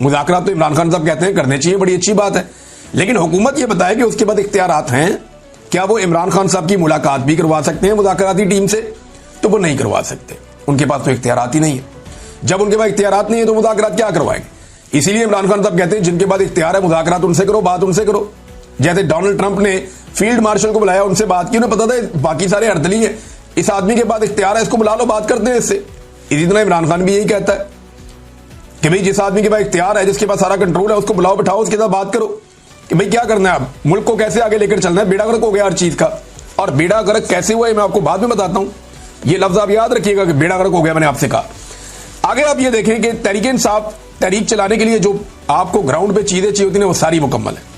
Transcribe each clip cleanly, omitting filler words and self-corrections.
मुज़ाकरात तो इमरान खान साहब कहते हैं करने चाहिए, बड़ी अच्छी बात है, लेकिन हुकूमत ये बताए कि उसके बाद इख्तियारात हैं, क्या वो इमरान खान साहब की मुलाकात भी करवा सकते हैं मुज़ाकराती टीम से? तो वो नहीं करवा सकते, उनके पास तो इख्तियारात ही नहीं है। जब उनके पास इख्तियारात नहीं है तो मुज़ाकरात क्या करवाएंगे? इसीलिए इमरान खान साहब कहते हैं जिनके पास इख्तियार है मुज़ाकरात उनसे करो, बात उनसे करो। जैसे डोनाल्ड ट्रंप ने फील्ड मार्शल को बुलाया, उनसे बात की, उन्हें पता था बाकी सारे अर्दली हैं, इस आदमी के पास इख्तियार है, इसको बुला लो, बात करते हैं इससे। इसी तरह इमरान खान भी यही कहता है कि भाई जिस आदमी के पास इख्तियार है, जिसके पास सारा कंट्रोल है, उसको बुलाओ, बिठाओ, उसके साथ बात करो कि भाई क्या करना है, अब मुल्क को कैसे आगे लेकर चलना है। बेड़ा गर्क हो गया हर चीज का, और बेड़ा गर्क कैसे हुआ है मैं आपको बाद में बताता हूं। ये लफ्ज आप याद रखिएगा कि बेड़ा गर्क हो गया, मैंने आपसे कहा। आगे आप ये देखें कि तहरीक इंसाफ तहरीक चलाने के लिए जो आपको ग्राउंड पे चीजें चाहिए होती हैं वो सारी मुकम्मल है।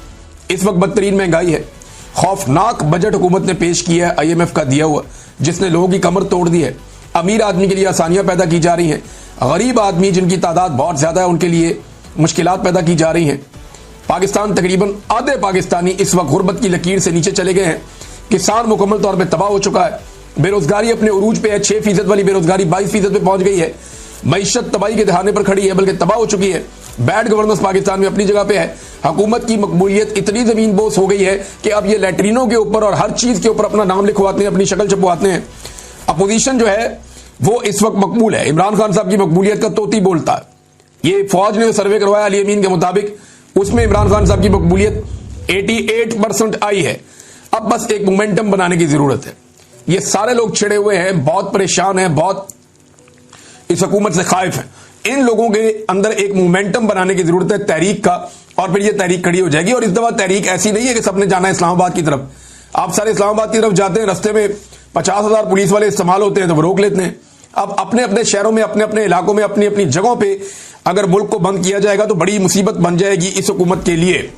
इस वक्त बदतरीन महंगाई है, खौफनाक बजट हुकूमत ने पेश किया है IMF का दिया हुआ, जिसने लोगों की कमर तोड़ दी है। अमीर आदमी के लिए आसानियां पैदा की जा रही हैं, गरीब आदमी जिनकी तादाद बहुत ज्यादा है उनके लिए मुश्किलात पैदा की जा रही हैं। पाकिस्तान तकरीबन आधे पाकिस्तानी इस वक्त गुर्बत की लकीर से नीचे चले गए हैं। किसान मुकम्मल तौर पर तबाह हो चुका है, बेरोजगारी अपने उरूज पे है, 6% वाली बेरोजगारी 22% पे पहुंच गई है। मईशत तबाही के दहाने पर खड़ी है, बल्कि तबाह हो चुकी है। बैड गवर्नेंस पाकिस्तान में अपनी जगह पे है। हुकूमत की मकबूलियत इतनी जमीन बोस हो गई है कि अब ये लैट्रिनों के ऊपर और हर चीज के ऊपर अपना नाम लिखवाते हैं, अपनी शक्ल छपवाते हैं। अपोजिशन जो है वो इस वक्त मकबूल है, इमरान खान साहब की मकबूलियत का तोती बोलता है। ये फौज ने सर्वे करवाया अली अमीन के मुताबिक, उसमें इमरान खान साहब की मकबूलियत 88% आई है। अब बस एक मोमेंटम बनाने की जरूरत है। ये सारे लोग छिड़े हुए हैं, बहुत परेशान हैं, बहुत इस हुकूमत से खाइफ हैं। इन लोगों के अंदर एक मोमेंटम बनाने की जरूरत है तहरीक का, और फिर ये तहरीक खड़ी हो जाएगी। और इस दफा तहरीक ऐसी नहीं है कि सबने जाना है इस्लामाबाद की तरफ। आप सारे इस्लामाबाद की तरफ जाते हैं, रस्ते में 50,000 पुलिस वाले इस्तेमाल होते हैं तो वो रोक लेते हैं। अब अपने अपने शहरों में, अपने अपने इलाकों में, अपनी अपनी जगहों पे अगर मुल्क को बंद किया जाएगा तो बड़ी मुसीबत बन जाएगी इस हुकूमत के लिए।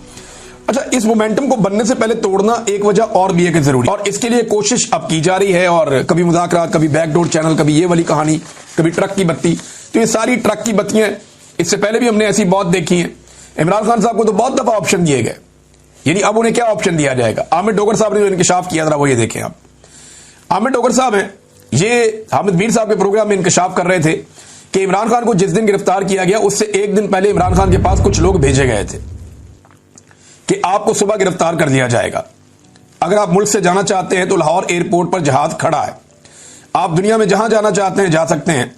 अच्छा, इस मोमेंटम को बनने से पहले तोड़ना एक वजह और भी है कि जरूरी, और इसके लिए कोशिश अब की जा रही है। और कभी मुज़ाकरात, कभी बैकडोर चैनल, कभी ये वाली कहानी, कभी ट्रक की बत्ती। तो ये सारी ट्रक की बत्तियां इससे पहले भी हमने ऐसी बहुत देखी हैं। इमरान खान साहब को तो बहुत दफा ऑप्शन दिए गए, यानी अब उन्हें क्या ऑप्शन दिया जाएगा? आमिर डोगर साहब ने जो इंकशाफ किया था वो ये देखें आप। आमिर डोगर साहब हैं, ये हामिद मीर साहब के प्रोग्राम में इंकशाफ कर रहे थे कि इमरान खान को जिस दिन गिरफ्तार किया गया उससे एक दिन पहले इमरान खान के पास कुछ लोग भेजे गए थे कि आपको सुबह गिरफ्तार कर लिया जाएगा, अगर आप मुल्क से जाना चाहते हैं तो लाहौर एयरपोर्ट पर जहाज खड़ा है, आप दुनिया में जहां जाना चाहते हैं जा सकते हैं।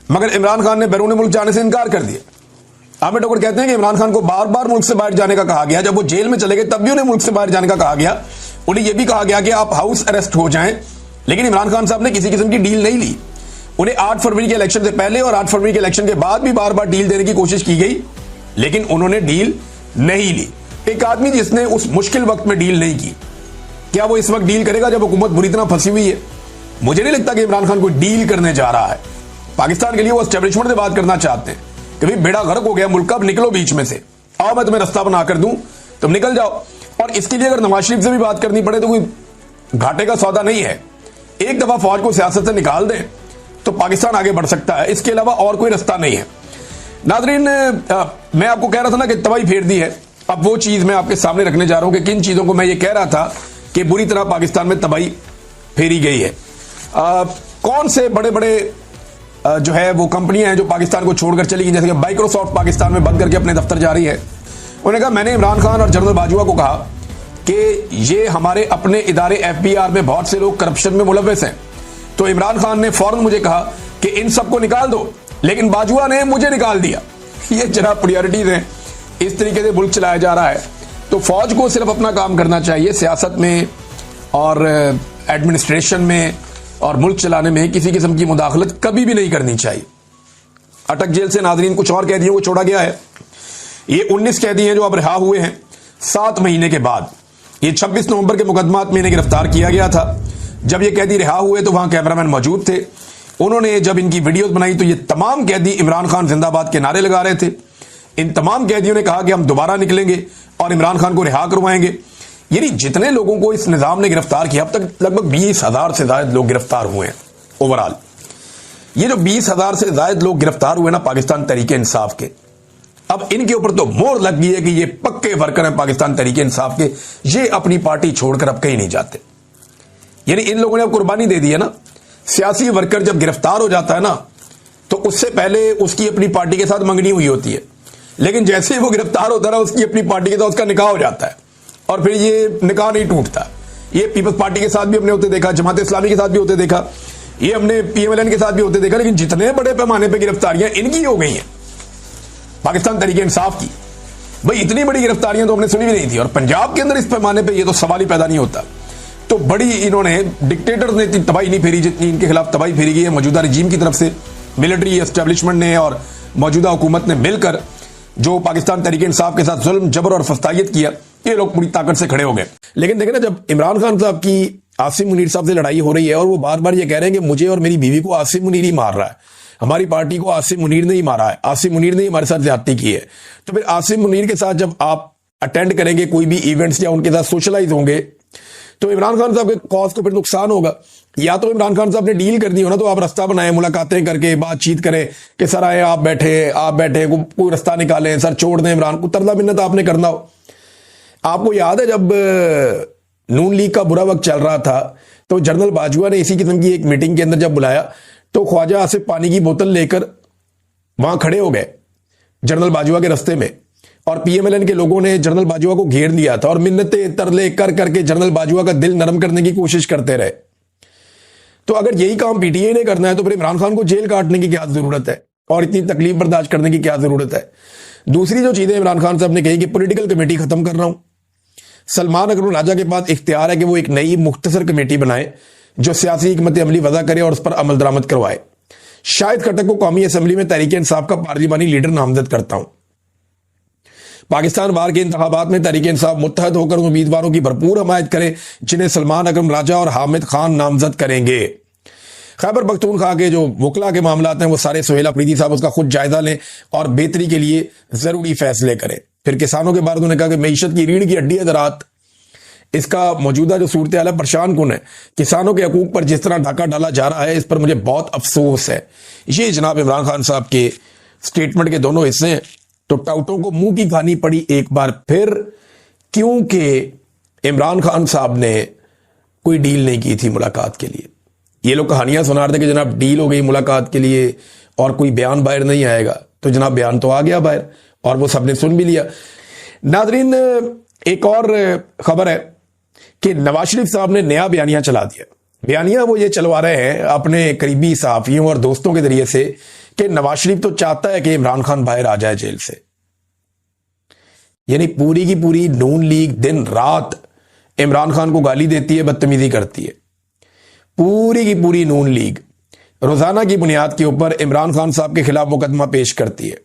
मगर इमरान खान ने बैरून मुल्क जाने से इनकार कर दिया। आमिर डोगर कहते हैं कि इमरान खान को बार बार मुल्क से बाहर जाने का कहा गया, जब वो जेल में चले गए तब भी उन्हें मुल्क से बाहर जाने का कहा गया। उन्हें यह भी कहा गया कि आप हाउस अरेस्ट हो जाएं, लेकिन इमरान खान साहब ने किसी किस्म की डील नहीं ली। उन्हें 8 फरवरी के इलेक्शन से पहले और 8 फरवरी के इलेक्शन के बाद भी बार बार डील देने की कोशिश की गई, लेकिन उन्होंने डील नहीं ली। एक आदमी जिसने उस मुश्किल वक्त में डील नहीं की, क्या वो इस वक्त डील करेगा जब हुकूमत बुरी तरह फंसी हुई है? मुझे नहीं लगता कि इमरान खान कोई डील करने जा रहा है। पाकिस्तान के लिए वो एस्टेब्लिशमेंट से बात करना चाहते हैं कि भाई बेड़ा गर्क हो गया मुल्क का, अब निकलो बीच में से, आओ मैं तुम्हें रास्ता बना कर दूं, तुम निकल जाओ। और इसके लिए अगर नवाज शरीफ से भी बात करनी पड़े तो कोई घाटे का सौदा नहीं है। एक दफा फौज को सियासत से निकाल दें तो पाकिस्तान आगे बढ़ सकता है, इसके अलावा और कोई रास्ता नहीं है। नाजरीन, मैं आपको कह रहा था ना कि तबाही फेर दी है, अब वो चीज मैं आपके सामने रखने जा रहा हूं कि किन चीजों को मैं ये कह रहा था कि बुरी तरह पाकिस्तान में तबाही फेरी गई है। कौन से बड़े बड़े जो है वो कंपनियां हैं जो पाकिस्तान को छोड़कर चली गई, जैसे कि माइक्रोसॉफ्ट पाकिस्तान में बंद करके अपने दफ्तर जा रही है। उन्होंने कहा मैंने इमरान खान और जनरल बाजवा को कहा कि ये हमारे अपने इदारे FBR में बहुत से लोग करप्शन में मुलव्वस हैं, तो इमरान खान ने फौरन मुझे कहा कि इन सबको निकाल दो, लेकिन बाजवा ने मुझे निकाल दिया। ये जरा प्रायोरिटीज हैं, इस तरीके से मुल्क चलाया जा रहा है। तो फौज को सिर्फ अपना काम करना चाहिए, सियासत में और एडमिनिस्ट्रेशन में और मुल्क चलाने में किसी किस्म की मुदाखलत कभी भी नहीं करनी चाहिए। अटक जेल से नाजरीन कुछ और कैदियों को छोड़ा गया है। ये 19 कैदी हैं जो अब रिहा हुए हैं 7 महीने के बाद। ये 26 नवंबर के मुकदमात में इन्हें गिरफ्तार किया गया था। जब ये कैदी रिहा हुए तो वहां कैमरामैन मौजूद थे। उन्होंने जब इनकी वीडियोस बनाई तो ये तमाम कैदी इमरान खान जिंदाबाद के नारे लगा रहे थे। इन तमाम कैदियों ने कहा कि हम दोबारा निकलेंगे और इमरान खान को रिहा करवाएंगे। यानी जितने लोगों को इस निजाम ने गिरफ्तार किया, अब तक लगभग 20,000 से ज्यादा लोग गिरफ्तार हुए हैं ओवरऑल। ये जो 20,000 से ज्यादा लोग गिरफ्तार हुए ना पाकिस्तान तहरीक इंसाफ के, अब इनके ऊपर तो मोहर लग गई है कि ये पक्के वर्कर हैं पाकिस्तान तहरीक इंसाफ के, ये अपनी पार्टी छोड़कर अब कहीं नहीं जाते। यानी इन लोगों ने अब कुर्बानी दे दी है ना। सियासी वर्कर जब गिरफ्तार हो जाता है ना तो उससे पहले उसकी अपनी पार्टी के साथ मंगनी हुई होती है लेकिन जैसे ही वो गिरफ्तार होता है उसकी अपनी पार्टी के साथ उसका निकाह हो जाता है और फिर ये निकाह नहीं टूटता। ये पीपल्स पार्टी के साथ भी हमने होते देखा, जमात इस्लामी के साथ भी होते देखा, ये हमने पीएमएलएन के साथ भी होते देखा। लेकिन जितने बड़े पैमाने पर गिरफ्तारियां इनकी हो गई हैं पाकिस्तान तहरीक इंसाफ की, भाई इतनी बड़ी गिरफ्तारियां तो हमने सुनी भी नहीं थी। और पंजाब के अंदर इस पैमाने पे ये तो सवाल ही पैदा नहीं होता। तो बड़ी इन्होंने डिक्टेटर ने इतनी तबाही नहीं फेरी जितनी इनके खिलाफ तबाही फेरी गई है मौजूदा रजीम की तरफ से। मिलिट्री एस्टेब्लिशमेंट ने और मौजूदा हुकूमत ने मिलकर जो पाकिस्तान तहरीक इंसाफ के साथ जुल्म जबर और फस्तायत किया, ये लोग पूरी ताकत से खड़े हो गए। लेकिन देखें ना, जब इमरान खान साहब की आसिम मुनीर साहब से लड़ाई हो रही है और वो बार बार ये कह रहे हैं कि मुझे और मेरी बीवी को आसिम मुनीर ही मार रहा है, हमारी पार्टी को आसिम मुनीर ने ही मारा है, आसिम मुनीर ने ही हमारे साथ ज्यादती की है, तो फिर आसिम मुनीर के साथ जब आप अटेंड करेंगे कोई भी इवेंट्स या उनके साथ सोशलाइज होंगे तो इमरान खान साहब के कॉज को फिर नुकसान होगा। या तो इमरान खान साहब ने डील करनी हो ना, तो आप रास्ता बनाएं, मुलाकातें करके बातचीत करें कि सर आए आप बैठे कोई रास्ता निकालें, सर छोड़ दें इमरान को, तरला मिन्नत आपने करना हो। आपको याद है जब नून लीग का बुरा वक्त चल रहा था तो जनरल बाजवा ने इसी किस्म की एक मीटिंग के अंदर जब बुलाया तो ख्वाजा आसिफ पानी की बोतल लेकर वहां खड़े हो गए जनरल बाजवा के रास्ते में, और पीएमएलएन के लोगों ने जनरल बाजवा को घेर लिया था और मिन्नतें तरले कर करके जनरल बाजवा का दिल नरम करने की कोशिश करते रहे। तो अगर यही काम पीटीआई ने करना है तो फिर इमरान खान को जेल काटने की क्या जरूरत है और इतनी तकलीफ बर्दाश्त करने की क्या जरूरत है। दूसरी जो चीजें इमरान खान साहब ने कही कि पॉलिटिकल कमेटी खत्म कर रहा हूं, सलमान अकरम राजा के पास इख्तियार है कि वो एक नई मुख्तसर कमेटी बनाए जो सियासी हिकमत अमली वज़ा करे और उस पर अमल दरामद करवाए। शाहिद खट्टक को कौमी असम्बली में तहरीक इंसाफ का पार्लिमानी लीडर नामजद करता हूं। पाकिस्तान बार के इंतखाबात में तहरीक इंसाफ मुत्तहद होकर उम्मीदवारों की भरपूर हमायत करे जिन्हें सलमान अकरम राजा और हामिद खान नामजद करेंगे। खैबर पख्तूनख्वा के जो वकला के मामला हैं वो सारे सुहेल अफरीदी साहब उसका खुद जायजा लें और बेहतरी के लिए जरूरी फैसले करें। फिर किसानों के बारे में उन्होंने कहा कि मईशत की रीढ़ की हड्डी है ज़राअत, इसका मौजूदा जो सूरत हाल है परेशान कुन है। किसानों के हकूक पर जिस तरह डाका डाला जा रहा है इस पर मुझे बहुत अफसोस है। ये जनाब इमरान खान साहब के स्टेटमेंट के दोनों हिस्से हैं। तो टाउटों को मुंह की खानी पड़ी एक बार फिर, क्योंकि इमरान खान साहब ने कोई डील नहीं की थी मुलाकात के लिए। ये लोग कहानियां सुना रहे थे कि जनाब डील हो गई मुलाकात के लिए और कोई बयान बाहर नहीं आएगा, तो जनाब बयान तो आ गया बाहर और वो सबने सुन भी लिया। नाजरीन, एक और खबर है कि नवाज शरीफ साहब ने नया बयानिया चला दिया। बयानिया वो ये चलवा रहे हैं अपने करीबी सहाफियों और दोस्तों के जरिए से कि नवाज शरीफ तो चाहता है कि इमरान खान बाहर आ जाए जेल से। यानी पूरी की पूरी नून लीग दिन रात इमरान खान को गाली देती है, बदतमीजी करती है। पूरी की पूरी नून लीग रोजाना की बुनियाद के ऊपर इमरान खान साहब के खिलाफ मुकदमा पेश करती है।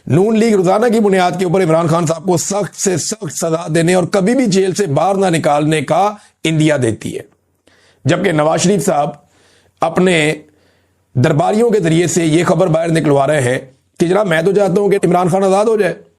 नून लीग रोजाना की बुनियाद के ऊपर इमरान खान साहब को सख्त से सख्त सजा देने और कभी भी जेल से बाहर ना निकालने का इंदिया देती है। जबकि नवाज शरीफ साहब अपने दरबारियों के जरिए से यह खबर बाहर निकलवा रहे हैं कि जनाब मैं तो चाहता हूं कि इमरान खान आजाद हो जाए,